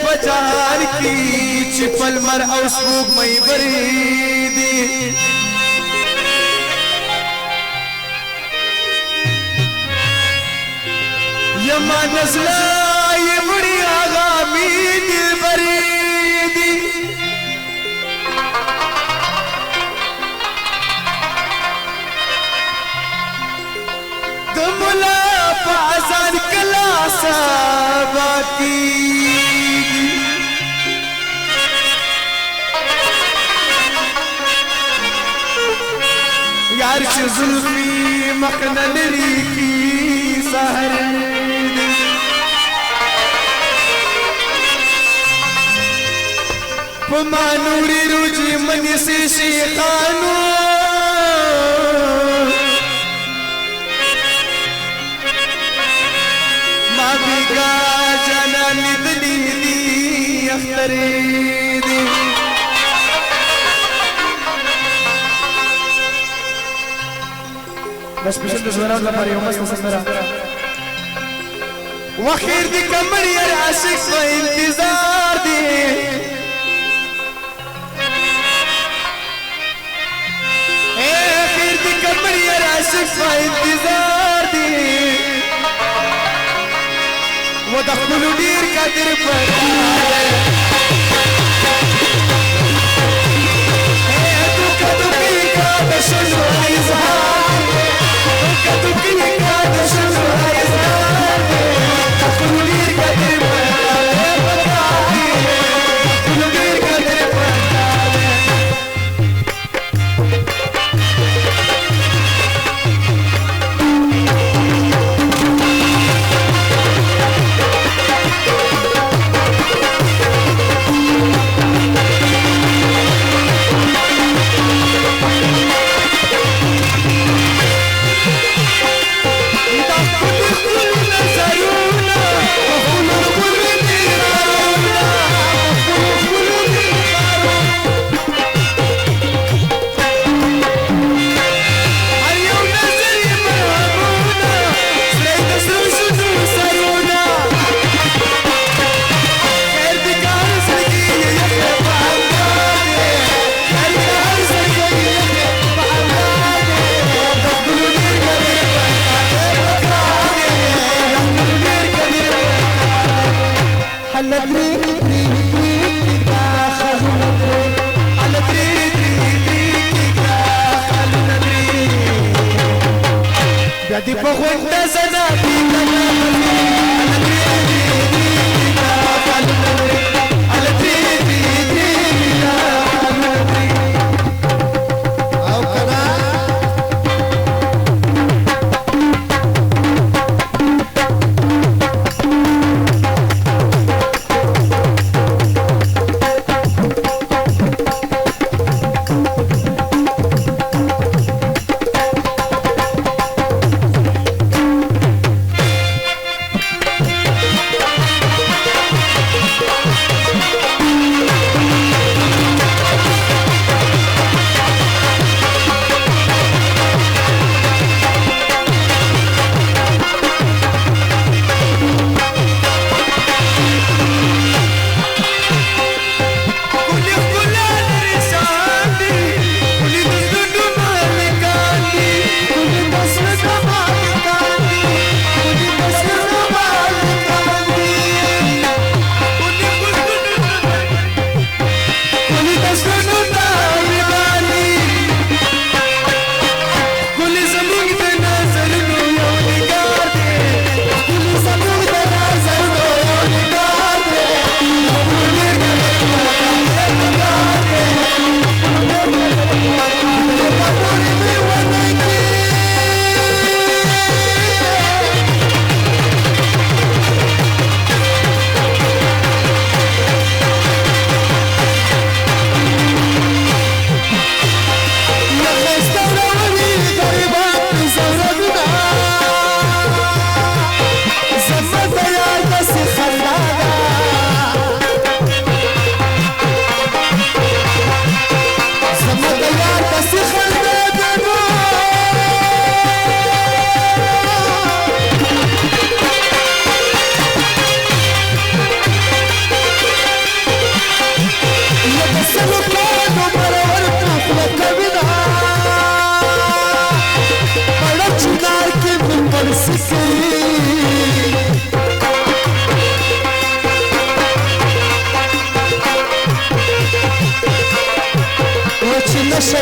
बजार की चिपल मर औसबूक मई बरीदी यमा नस्ला ये बड़ी आगामी दिल बरीदी तुमला पासान कलासा बाकी यार जुल्फी मकनलरी की सहर पमानूरी रुजी मनी से शेखानो मावी का जना निदली दी अख्तरे दी स्पेशल दसवरा हमारे उमस मुसंदरा वखीर दी कमरी आशिक का इंतजार दी आखिर दी कमरी आशिक का इंतजार दी वो दखल नीर का दिल पर Di pohonda sana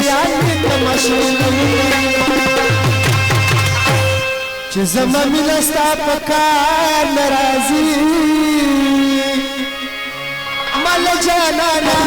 شیان می تماشوی چې زما مینه ستا په کار ناراضي مل جانانا